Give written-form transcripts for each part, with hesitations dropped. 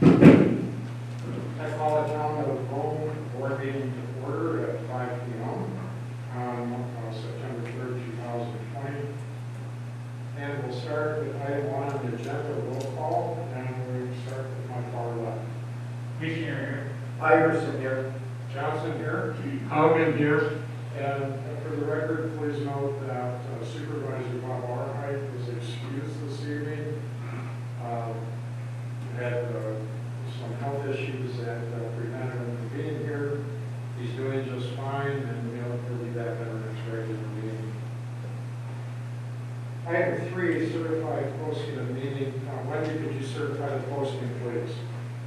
I call the town of Rome board meeting to order at 5 p.m. on September 3rd, 2020. And we'll start with item 1 on the agenda, roll call, and we start with my far left. Missionary here. Iverson here. Johnson here. Hogan here. And for the record, please note that Supervisor Bob Arhite is excused this evening. Had some health issues that prevented him from being here. He's doing just fine, and he'll be back at our next regular meeting. Item 3, certified posting of meeting. Wendy, could you certify the posting, please?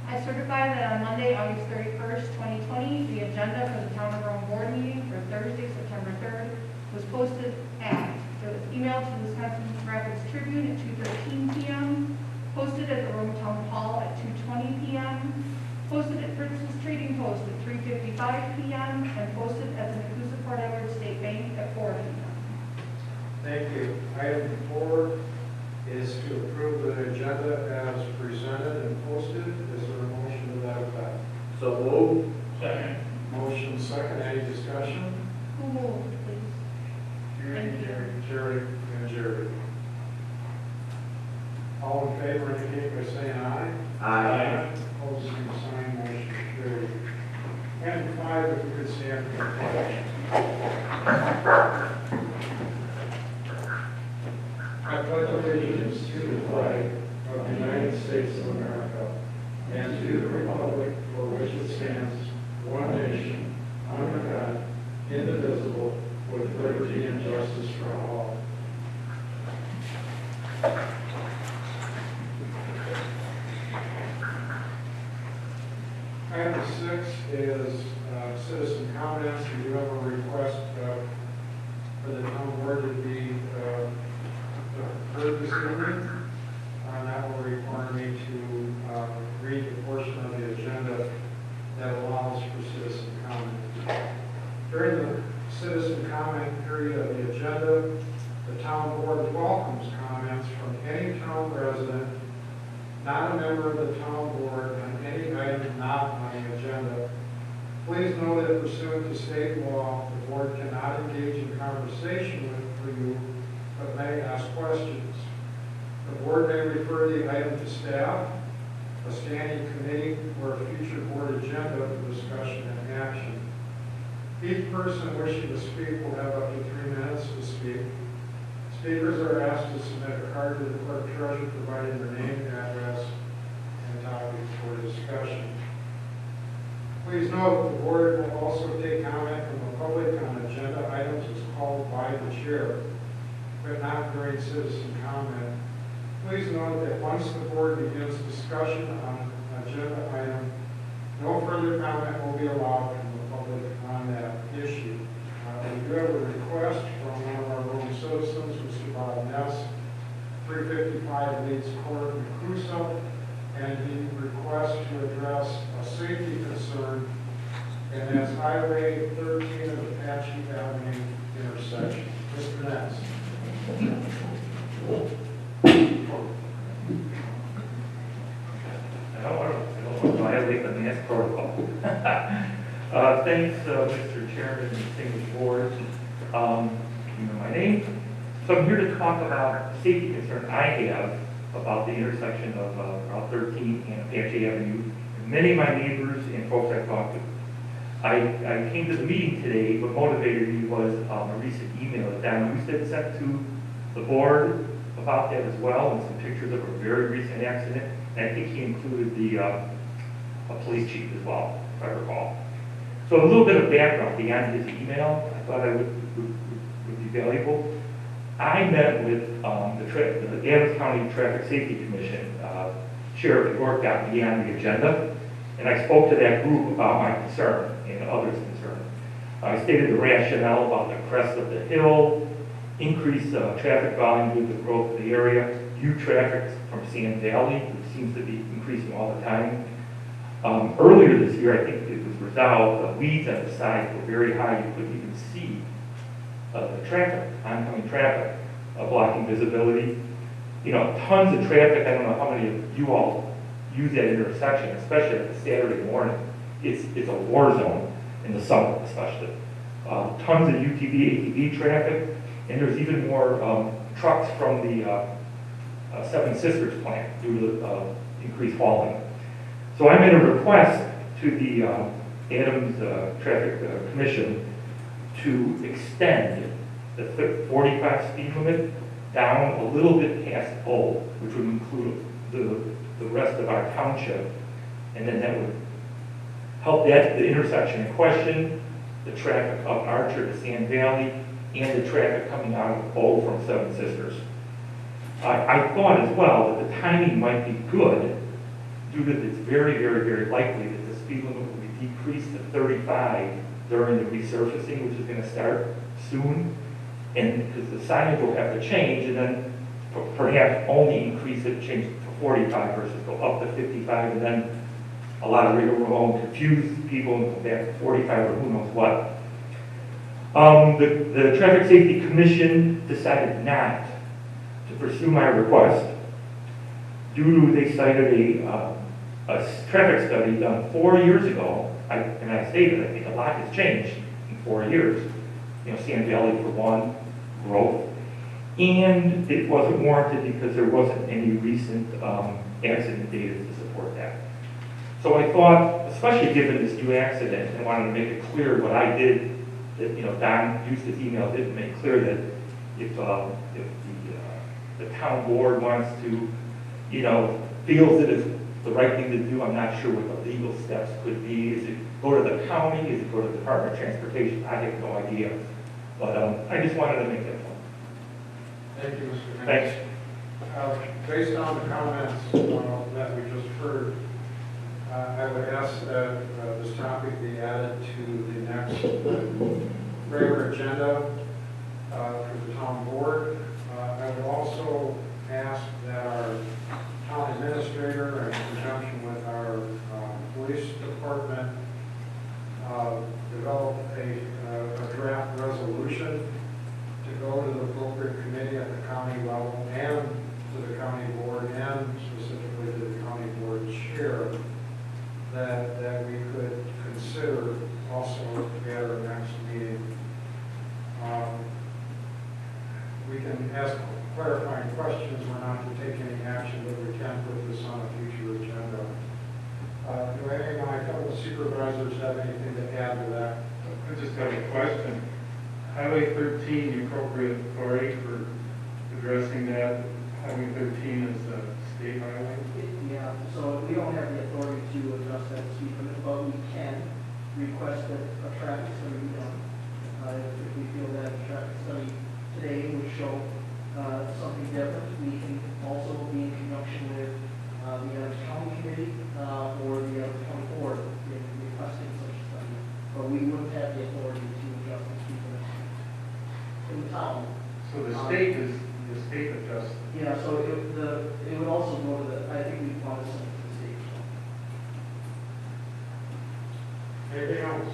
I certify that on Monday, August 31st, 2020, the agenda for the Town of Rome Board meeting for Thursday, September 3rd was posted at, it was emailed to the Wisconsin Rapids Tribune at 2:13 p.m., posted at the Rome Town Hall at 2:20 p.m., posted at Princess Trading Post at 3:55 p.m., and posted at the Nakusa Port Edward State Bank at 4 p.m. Thank you. Item 4 is to approve the agenda as presented and posted. Is there a motion to that effect? So moved. Second. Motion second. Any discussion? Who moved, please? Thank you. Jerry and Jerry. All in favor indicate by saying aye. Aye. Opposed, same sign, motion carried. And 5, if we could stand for the pledge. I pledge allegiance to the flag of the United States of America and to the republic for which it stands, one nation, under God, indivisible, with liberty and justice for all. Item 6 is citizen comments. We do have a request for the town board to be heard this evening. That will require me to read the portion of the agenda that allows for citizen comment. During the citizen comment period of the agenda, the town board welcomes comments from any town resident, not a member of the town board, on any item not on the agenda. Please know that pursuant to state law, the board cannot engage in conversation with you, but may ask questions. The board may refer the item to staff, a standing committee, or a future board agenda for discussion and action. Each person wishing to speak will have up to 3 minutes to speak. Speakers are asked to submit a card to the clerk treasurer providing their name, address, and topic for discussion. Please note the board will also take comment from the public on agenda items as called by the chair, but not during citizen comment. Please note that once the board begins discussion on an agenda item, no further comment will be allowed from the public on that issue. We do have a request from one of our Rome citizens, Mr. Bob Ness, 355 Leeds Court in Crusoe, and he requests to address a safety concern, and that's Highway 13 of Apache Avenue intersection. Mr. Ness. I don't violate the mask protocol. Thanks, Mr. Chairman and distinguished board. You know my name. So I'm here to talk about a safety concern I have about the intersection of Route 13 and Apache Avenue. Many of my neighbors and folks I've talked to. I came to the meeting today. What motivated me was a recent email that Don Newstead sent to the board about that as well, and some pictures of a very recent accident. And I think he included the a police chief as well, if I recall. So a little bit of background beyond his email, I thought I would be valuable. I met with the Adams County Traffic Safety Commission, Sheriff York got me on the agenda, and I spoke to that group about my concern and others' concern. I stated the rationale about the crest of the hill, increased traffic volume with the growth of the area, new traffic from Sand Valley, which seems to be increasing all the time. Earlier this year, I think it was resolved, the weeds on the sides were very high. You couldn't even see the traffic, oncoming traffic, blocking visibility. You know, tons of traffic. I don't know how many of you all use that intersection, especially at Saturday morning. It's a war zone in the summer especially. Tons of UTV, ATV traffic, and there's even more trucks from the Seven Sisters plant due to increased hauling. So I made a request to the Adams Traffic Commission to extend the 45 speed limit down a little bit past Old, which would include the rest of our township, and then that would help the intersection in question, the traffic up Archer to Sand Valley, and the traffic coming out of Old from Seven Sisters. I thought as well that the timing might be good due to it's very, very, very likely that the speed limit will be decreased to 35 during the resurfacing, which is going to start soon. And because the signage will have to change, and then perhaps only increase it, change it to 45 versus go up to 55, and then a lot of people will confuse people and go back to 45 or who knows what. The Traffic Safety Commission decided not to pursue my request due to they cited a traffic study done 4 years ago. And I stated I think a lot has changed in 4 years. You know, Sand Valley for one, growth, and it wasn't warranted because there wasn't any recent accident data to support that. So I thought, especially given this new accident, I wanted to make it clear what I did. That Don used his email didn't make clear that if the town board wants to, feels that it's the right thing to do, I'm not sure what the legal steps could be. Is it go to the county? Is it go to the Department of Transportation? I have no idea. But I just wanted to make that point. Thank you, Mr. Thanks. Based on the comments that we just heard, I would ask that this topic be added to the next regular agenda for the town board. I would also ask that our town administrator, in conjunction with our police department, develop a draft resolution to go to the appropriate committee at the county level and to the county board and specifically to the county board chair that we could consider also at our next meeting. We can ask clarifying questions. We're not to take any action, but we can put this on a future agenda. Do any of my fellow supervisors have anything to add to that? I just have a question. Highway 13, the appropriate authority for addressing that. Highway 13 is a state highway. Yeah, so we don't have the authority to adjust that speed limit, but we can request that a traffic study be done. If we feel that a traffic study today would show something different, we can also be in conjunction with the Adams County Committee or the Adams County Board in requesting such a study. But we wouldn't have the authority to adjust the speed limit in the town. So the state adjusts. Yeah, so it would also go to the, I think we'd want to send it to the state. Anything else?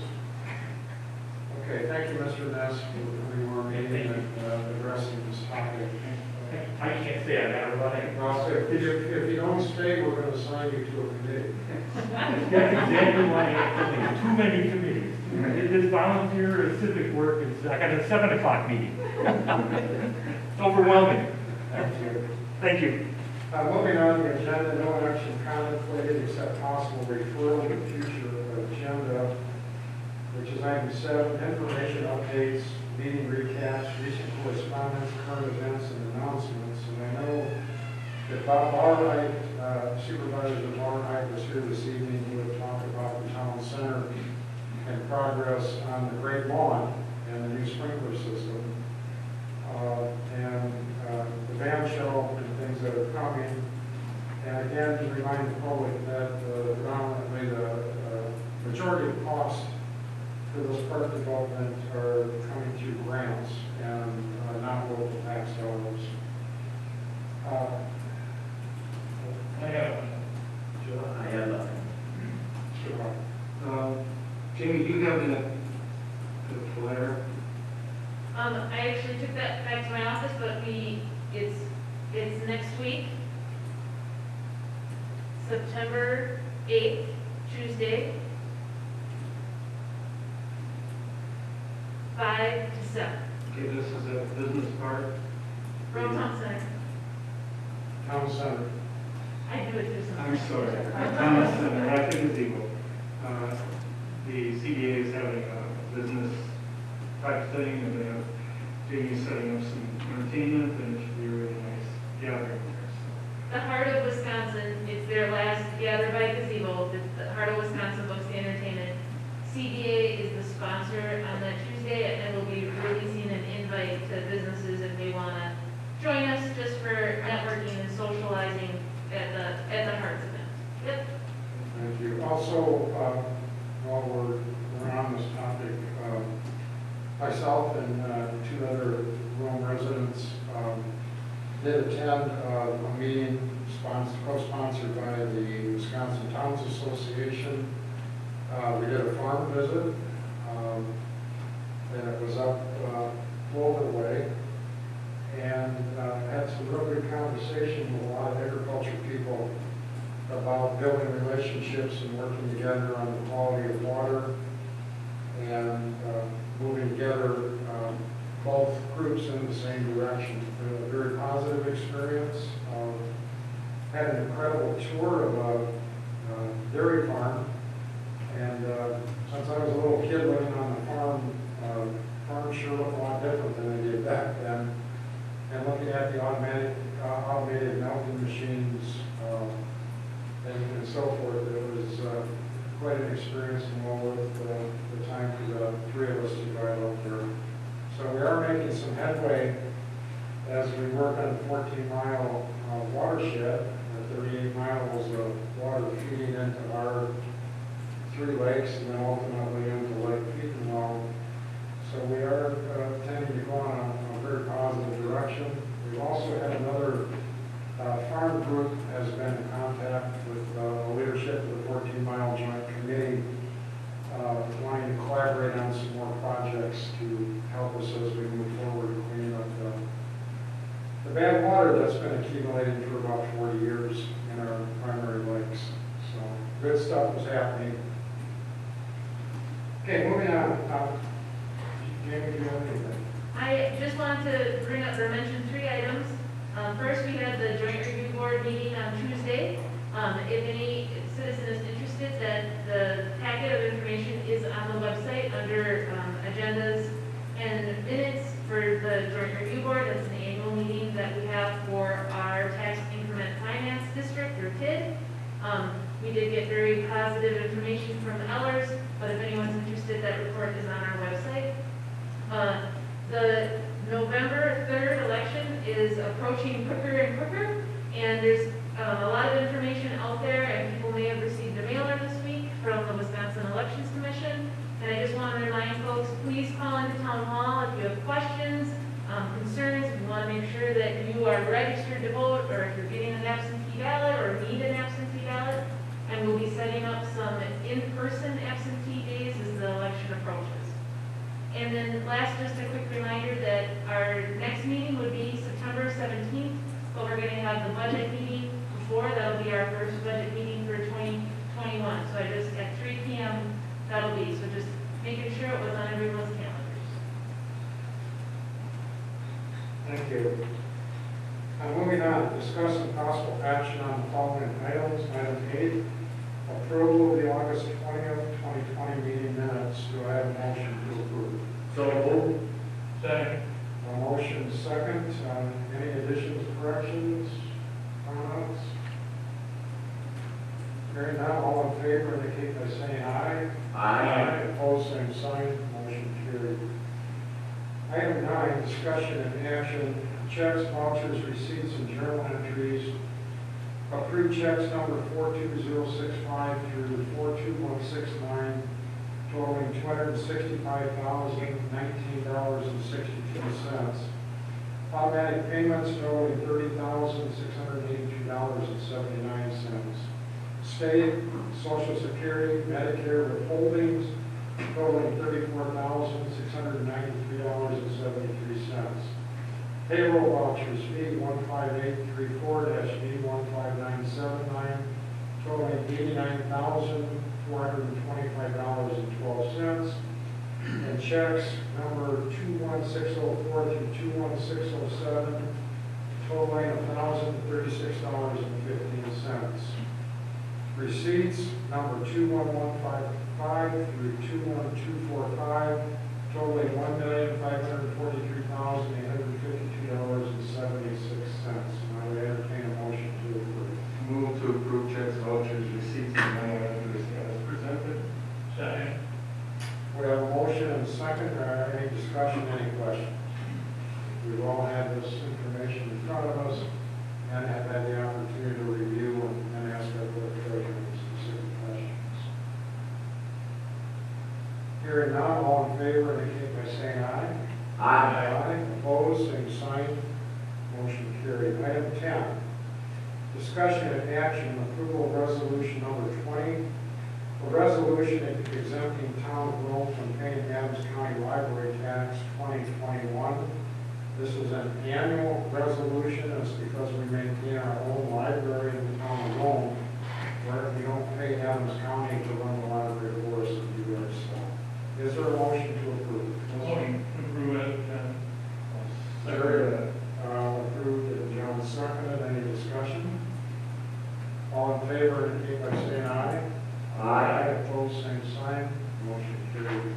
Okay, thank you, Mr. Ness, for coming to our meeting and addressing this topic. I can't say I got it running. Well, so if you don't stay, we're going to assign you to a committee. That's exactly why I have too many committees. This volunteer civic work is, I got a 7 o'clock meeting. It's overwhelming. Thank you. Moving on to the agenda, no action contemplated except possible referral to future agenda, which is item 7, information updates, meeting recaps, recent correspondence, current events, and announcements. And I know that Bob Barnhart, Supervisor Barnhart, was here this evening. He would talk about the town center and progress on the Great Lawn and the new sprinkler system. And the band shell and things that are coming. And again, to remind the public that predominantly the majority of costs for this park development are coming through grants and not local tax dollars. I have nothing. Sure. Jamie, do you have the flyer? I actually took that back to my office, but it's next week. September 8th, Tuesday, 5 to 7. Okay, this is at Business Park. Rome Town Center. Town Center. I do it through some. I'm sorry, Thomas Center, at the gazebo. The CDA is having a business type thing, and they have Jamie setting up some entertainment, and it should be a really nice gathering there. The Heart of Wisconsin, it's their last Gather by Gazebo. The Heart of Wisconsin books the entertainment. CDA is the sponsor on that Tuesday, and we'll be releasing an invite to businesses if they want to join us just for networking and socializing at the Hearts event. Yep. Thank you. Also, while we're on this topic, myself and two other Rome residents did attend a meeting co-sponsored by the Wisconsin Towns Association. We did a farm visit, and it was up Clover Way, and had some real good conversation with a lot of agriculture people about building relationships and working together on the quality of water and moving together both groups in the same direction. A very positive experience. Had an incredible tour of a dairy farm, and since I was a little kid living on the farm, farms sure look a lot different than they did back then. And looking at the automated milking machines and so forth, it was quite an experience and well worth the time for the three of us to drive up there. So we are making some headway as we work on the 14-mile watershed, 38 miles of water feeding into our 3 lakes and then ultimately into Lake Petenwell. So we are tending to go on a very positive direction. We've also had another farm group has been in contact with the leadership of the 14-mile joint committee, wanting to collaborate on some more projects to help us as we move forward to clean up the bad water that's been accumulating for about 40 years in our primary lakes. So good stuff is happening. Okay, moving on. Jamie, do you have anything? I just wanted to bring up or mention 3 items. First, we had the Joint Review Board meeting on Tuesday. If any citizen is interested, that the packet of information is on the website under agendas and minutes for the Joint Review Board. That's an annual meeting that we have for our Tax Increment Finance District, or TID. We did get very positive information from Ellers, but if anyone's interested, that report is on our website. The November 3rd election is approaching quicker and quicker, and there's a lot of information out there, and people may have received a mailer this week from the Wisconsin Elections Commission. And I just want to remind folks, please call into town hall if you have questions, concerns, if you want to make sure that you are registered to vote, or if you're getting an absentee ballot or need an absentee ballot. And we'll be setting up some in-person absentee days as the election approaches. And then last, just a quick reminder that our next meeting would be September 17th, but we're going to have the budget meeting before. That'll be our first budget meeting for 2021. So I just, at 3 p.m., that'll be. So just making sure it was on everyone's calendars. Thank you. Moving on, discuss some possible action on the following items. Item 8, approval of the August 20th, 2020 meeting minutes. Do I have a motion to approve? So moved. Second. A motion second. Any additions, corrections, comments? Hearing none, all in favor indicate by saying aye. Aye. Opposed, same sign. Motion carried. Item 9, discussion and action, checks, vouchers, receipts, and journal entries. Approved checks number 42065 through 42169, totaling $265,019.62. Automatic payments totaling $30,682.79. State, Social Security, Medicare withholdings totaling $34,693.73. Payroll vouchers, V15834-V15979, $89,425.12. And checks number 21604 through 21607 totaling $1,036.15. Receipts number 21155 through 21245 totaling $1,543,852.76. I would entertain a motion to approve. Move to approve checks, vouchers, receipts, and money orders as presented. Second. We have a motion and a second. Any discussion, any questions? We've all had this information in front of us and have had the opportunity to review and ask our board treasurer specific questions. Hearing none, all in favor indicate by saying aye. Aye. Opposed, same sign. Motion carried. Item 10, discussion and action on approval of resolution number 20, a resolution exempting town of Rome from paying Adams County Library Tax 2021. This is an annual resolution. It's because we maintain our own library in the town of Rome, where we don't pay Adams County to run the library for us and do our stuff. Is there a motion to approve? Motion to approve it, Third, approved, and John seconded. Any discussion? All in favor indicate by saying aye. Aye. Opposed, same sign. Motion carried.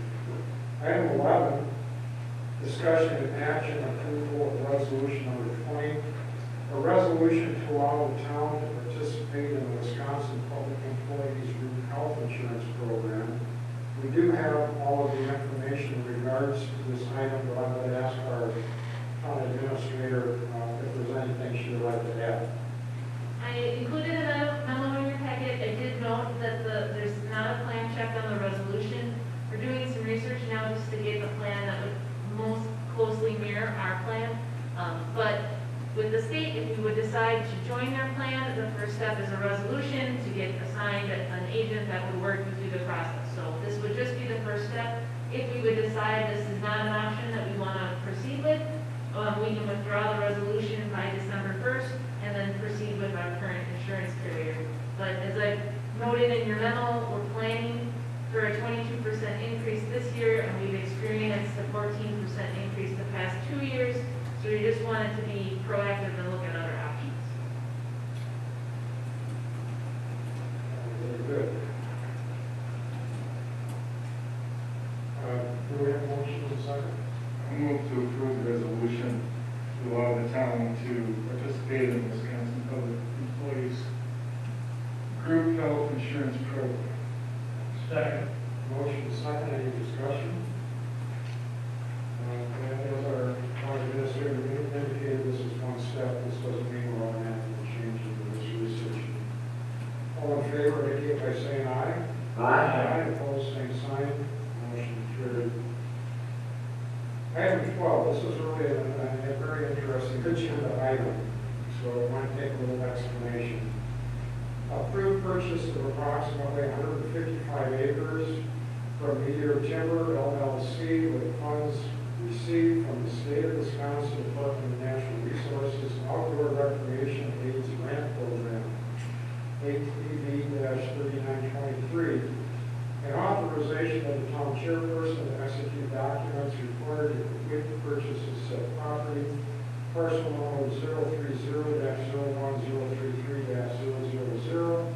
Item 11, discussion and action approval of resolution number 20, a resolution to allow the town to participate in the Wisconsin Public Employees Group Health Insurance Program. We do have all of the information in regards to this item, but I would ask our town administrator if there's anything she would like to add. I included a memo in your packet. I did note that there's not a plan check on the resolution. We're doing some research now just to get the plan that would most closely mirror our plan. But with the state, if we would decide to join their plan, the first step is a resolution to get assigned an agent that would work you through the process. So this would just be the first step. If we would decide this is not an option that we want to proceed with, we can withdraw the resolution by December 1st and then proceed with our current insurance carrier. But as I noted in your memo, we're planning for a 22% increase this year, and we've experienced a 14% increase the past 2 years. So we just wanted to be proactive and look at other options. Very good. Do we have a motion and a second? I move to approve the resolution to allow the town to participate in the Wisconsin Public Employees Group Health Insurance Program. Second. Motion second, any discussion? As our town administrator indicated, this is one step. This doesn't mean we're automatically changing this research. All in favor indicate by saying aye. Aye. Opposed, same sign. Motion carried. Item 12, this is really a very interesting agenda item, so I want to take a little explanation. Approved purchase of approximately 155 acres from Meteor Timber LLC with funds received from the State of Wisconsin Department of Natural Resources Outdoor Recreation Aids Grant Program, ATV-3923, and authorization of the town chairperson to execute documents required to complete the purchase of said property, parcel number 030-01033-000,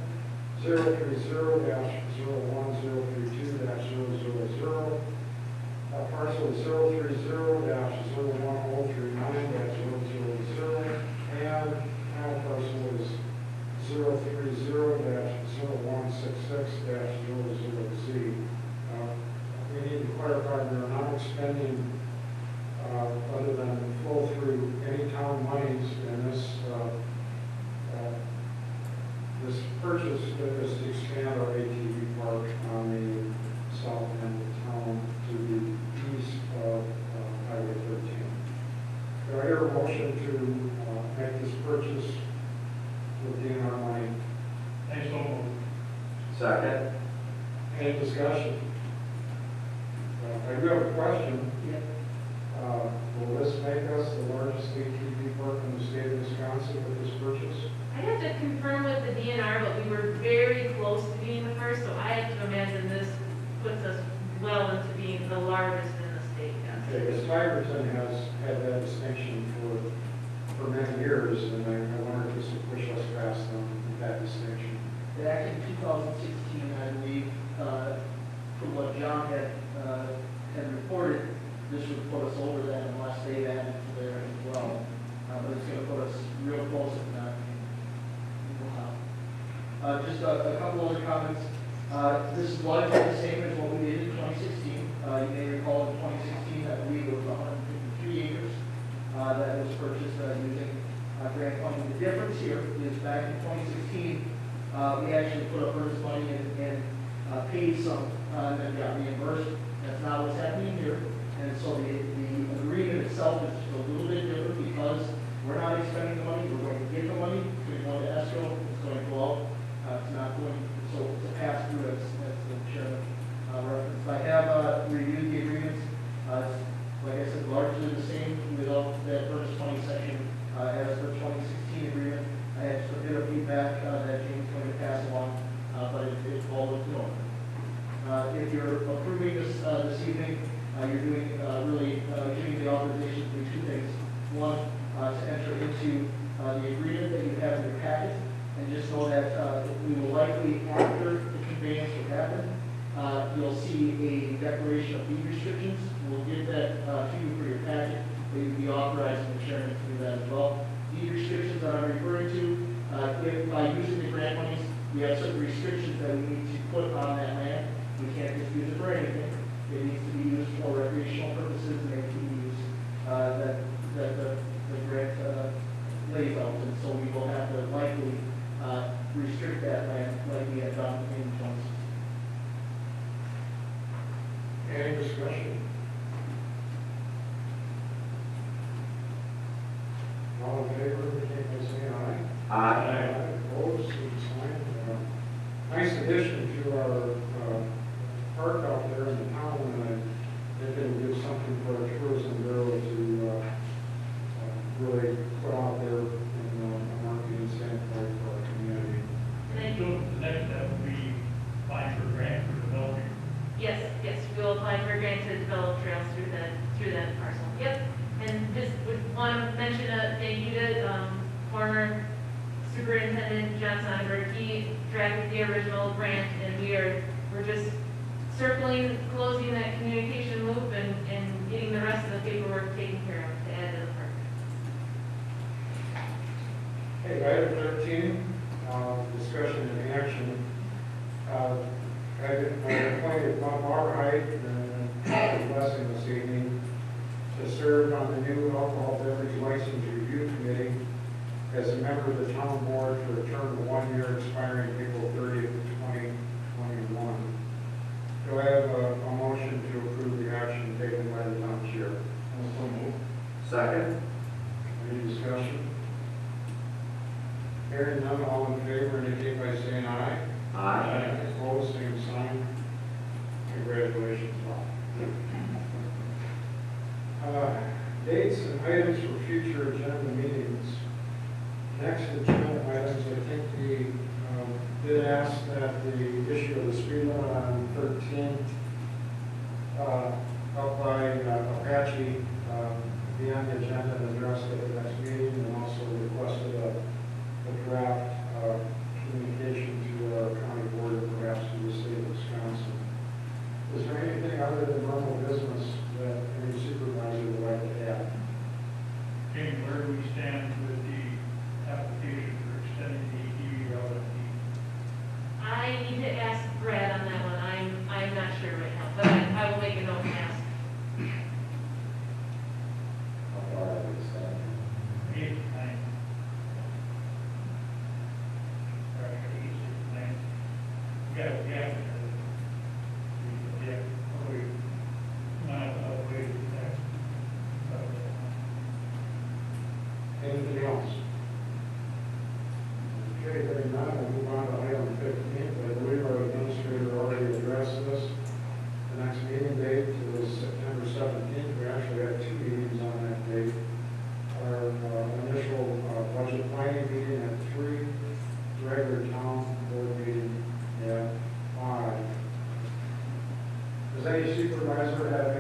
030-01032-000, parcel 030-01039-000, and town parcel is 030-0166-00Z. We need to clarify we are not expending other than flow through any town monies in this this purchase that is to expand our ATV park on the south end of town to the east of Highway 13. Do I hear a motion to make this purchase with DNR money? Thanks, so moved. Second. Any discussion? I do have a question. Yep. Will this make us the largest ATV park in the state of Wisconsin with this purchase? I I have to confirm with the DNR, but we were very close to being the first, so I have to imagine this puts us well into being the largest in the state, yes. Okay, because Tiverton has had that distinction for many years, and I wonder if this will push us past them with that distinction. Back in 2016, I believe, from what John had reported, this would put us over that unless they added to there as well. But it's going to put us real close if not. Just a couple other comments. This is largely the same as what we did in 2016. You may recall in 2016, I believe it was 153 acres that was purchased using grant funding. The difference here is back in 2016, we actually put up earnest money and paid some and then got reimbursed. That's not what's happening here. And so the agreement itself is a little bit different because we're not expending the money, we're going to get the money, it's going to go into escrow, it's going to go out. It's not going, so it's a pass through as the chairman referenced. I have reviewed the agreements. Like I said, largely the same without that first 20 section as the 2016 agreement. I had just a bit of feedback that James is going to pass along, but it all looked normal. If you're approving this this evening, you're doing really giving the authorization to do two things. One, to enter into the agreement that you have in your packet, and just know that we will likely, after the conveyance will happen, you'll see a declaration of deed restrictions. We'll give that to you for your packet, but you'll be authorized in the chairman to do that as well. Deed restrictions that I'm referring to, if by using the grant monies, we have certain restrictions that we need to put on that land. We can't just use it for anything. It needs to be used for recreational purposes and activities that the grant lays out. And so we will have to likely restrict that land like we had done in 2016. Any discussion? All in favor, indicate by saying aye. Aye. Opposed, same sign. Nice addition to our park out there in the town, and I think it'll do something for our tourism bureau to really put out there in a marketing standpoint for our community. And So then, the next step would be applying for a grant for developing. yes, we'll apply for a grant to develop trails through that parcel. Yep. And just would want to mention a thank you to former Superintendent John Sonnenberg. He drafted the original grant, and we're just circling, closing that communication loop and getting the rest of the paperwork taken care of to add to the park. Okay, item 13, discussion and action. I appointed Bob Barheit and blessing this evening to serve on the new alcohol beverage license review committee as a member of the town board for a term of 1 year expiring April 30th, 2021. Do I have a motion to approve the action taken by the town chair? Second. Any discussion? Hearing none, all in favor indicate by saying aye. Aye. Opposed, same sign. Congratulations, Bob. Dates and items for future agenda meetings. Next agenda items, I think we did ask that the issue of the speed limit on 13th up by Apache be on the agenda and addressed at the next meeting, and also requested a draft communication to our county board and perhaps to the state of Wisconsin. Is there anything other than normal business that any supervisor would like to add? Jamie, where do we stand with the application for extending the EV I need to ask Brad on that one. I'm not sure right now, but I will make a note and ask. Eight, nine. Right, 8, 9. Yeah. Probably miles away from that. Anything else? Okay, hearing none, we'll move on to item 15. I believe our administrator already addressed this. The next meeting date is September 17th. We actually had 2 meetings on that date. Our initial budget planning meeting at 3, any supervisor have